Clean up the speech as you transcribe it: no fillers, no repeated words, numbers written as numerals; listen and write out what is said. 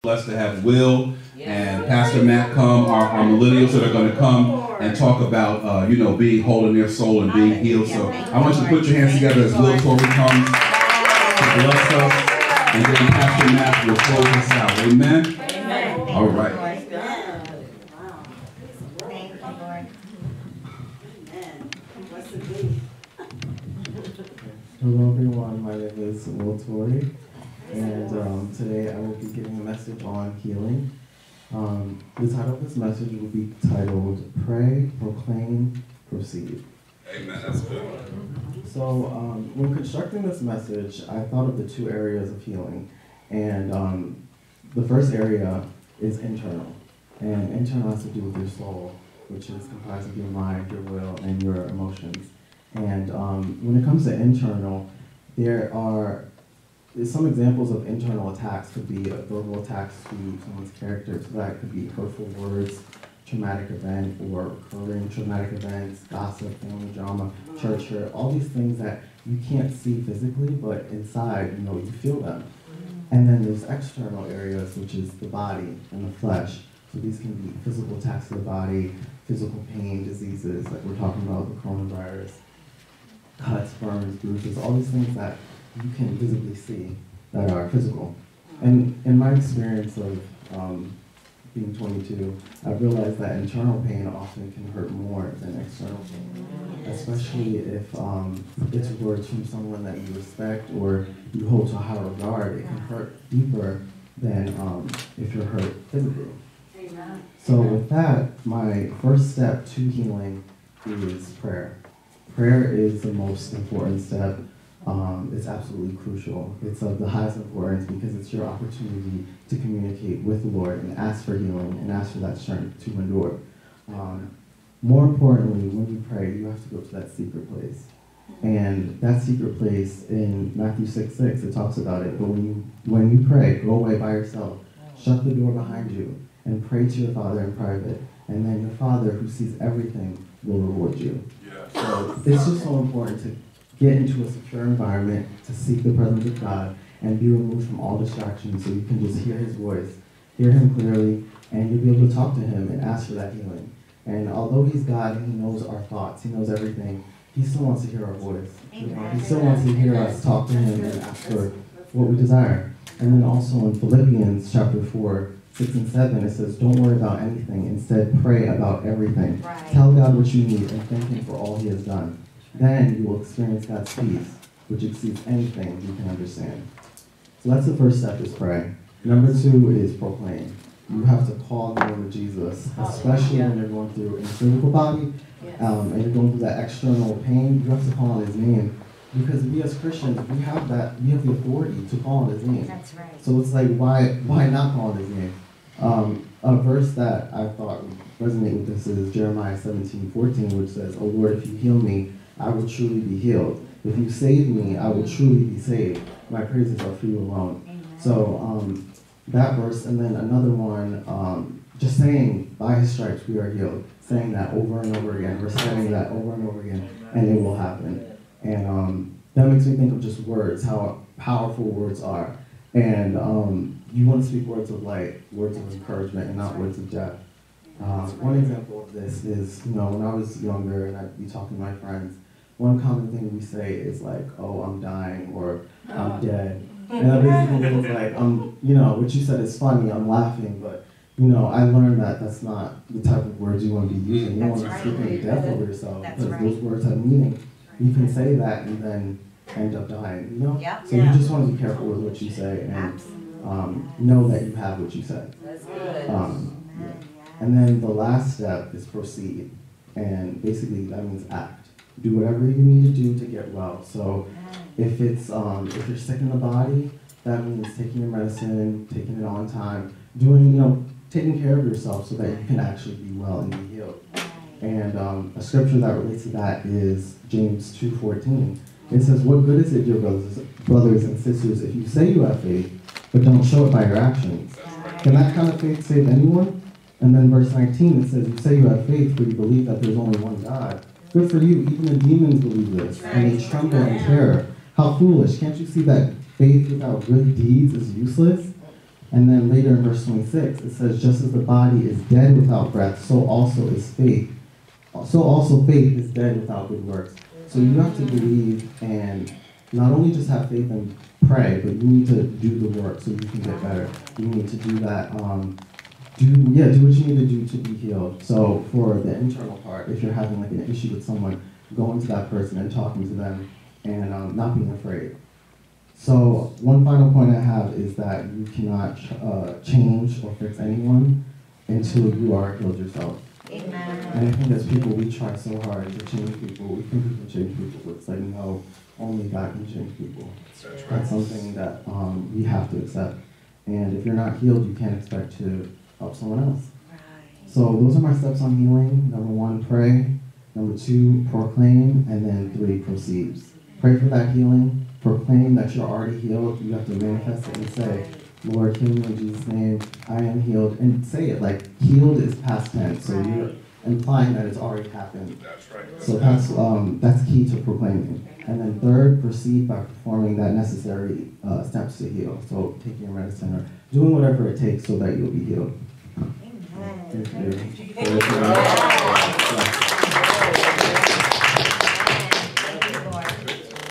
Blessed to have Will and Pastor Matt come, our millennials that are going to come and talk about, being whole in their soul and being healed. So I want you to put your hands together as Will Torrey comes to bless us, and then Pastor Matt will close us out. Amen? Amen. All right. Hello everyone, my name is Will Torrey, and today I will be giving a message on healing. The title of this message will be titled, Pray, Proclaim, Proceed. Amen, that's good. So when constructing this message, I thought of the two areas of healing, and the first area is internal, and internal has to do with your soul, which is comprised of your mind, your will, and your emotions. And when it comes to internal, there are some examples of internal attacks. Could be verbal attacks to someone's character, so that could be hurtful words, traumatic event, or recurring traumatic events, gossip, family drama, church hurt, all these things that you can't see physically, but inside, you feel them. And then there's external areas, which is the body and the flesh. So these can be physical attacks to the body, physical pain, diseases, like we're talking about the coronavirus, cuts, burns, bruises, all these things that you can visibly see that are physical. And in my experience of being 22, I've realized that internal pain often can hurt more than external pain, especially if it's words from someone that you respect or you hold to a high regard. It can hurt deeper than if you're hurt physically. So with that, my first step to healing is prayer. Prayer is the most important step. It's absolutely crucial. It's of the highest importance because it's your opportunity to communicate with the Lord and ask for healing and ask for that strength to endure. More importantly, when you pray, you have to go to that secret place. And that secret place in Matthew 6:6, it talks about it. But when you pray, go away by yourself, shut the door behind you, and pray to your Father in private. And then your Father, who sees everything, will reward you. So it's just so important to get into a secure environment, to seek the presence of God, and be removed from all distractions so you can just hear His voice, hear Him clearly, and you'll be able to talk to Him and ask for that healing. And although He's God and He knows our thoughts, He knows everything, He still wants to hear our voice. He still wants to hear us talk to Him and ask for what we desire. And then also in Philippians chapter 4, 6 and 7, it says, don't worry about anything. Instead, pray about everything. Right. Tell God what you need and thank Him for all He has done. Then you will experience God's peace, which exceeds anything you can understand. So that's the first step, is pray. Number 2 is proclaim. You have to call the name of Jesus, especially when you're going through a physical body, and you're going through that external pain. You have to call on His name. Because we as Christians, we have the authority to call on His name. That's right. So it's like, why not call on His name? A verse that I thought would resonate with this is Jeremiah 17:14, which says, "O Lord, if you heal me, I will truly be healed. If you save me, I will truly be saved. My praises are for you alone." Amen. So that verse, and then another one, just saying, by His stripes we are healed. Saying that over and over again, reciting that over and over again, and it will happen. And that makes me think of just words, how powerful words are. And you want to speak words of light, words of encouragement, and not words of death. One example of this is, when I was younger and I'd be talking to my friends, one common thing we say is like, "Oh, I'm dying," or "I'm dead." And that basically means like, what you said is funny, I'm laughing, but I learned that that's not the type of words you want to be using. You don't want to speak any death over yourself, because those words have meaning. You can say that and then end up dying, Yep. So you just want to be careful with what you say and know that you have what you said. That's good. And then the last step is proceed. And basically that means act. Do whatever you need to do to get well. So if it's if you're sick in the body, that means taking your medicine, taking it on time, taking care of yourself so that you can actually be well and be healed. And a scripture that relates to that is James 2:14. It says, "What good is it, dear brothers and sisters, if you say you have faith, but don't show it by your actions? Can that kind of faith save anyone?" And then verse 19, it says, "You say you have faith, but you believe that there's only one God. Good for you, even the demons believe this, and they tremble in terror. How foolish, can't you see that faith without good deeds is useless?" And then later in verse 26, it says, just as the body is dead without breath, so also is faith. So also faith is dead without good works. So you have to believe and not only just have faith and pray, but you need to do the work so you can get better. You need to do that, do what you need to do to be healed. So for the internal part, if you're having like an issue with someone, going to that person and talking to them and not being afraid. So one final point I have is that you cannot change or fix anyone until you are healed yourself. Amen. And I think as people, we try so hard to change people. We think we can change people, but it's like, no, only God can change people. That's something that we have to accept. And if you're not healed, you can't expect to help someone else. Right. So those are my steps on healing. Number 1, pray. Number 2, proclaim. And then 3, proceed. Pray for that healing. Proclaim that you're already healed. You have to manifest it and say, Lord, heal me in Jesus' name. I am healed. And say it like healed is past tense. So you're implying that it's already happened. That's right. So that's key to proclaiming. And then 3rd, proceed by performing that necessary steps to heal. So taking your medicine or doing whatever it takes so that you'll be healed. Amen. Thank you.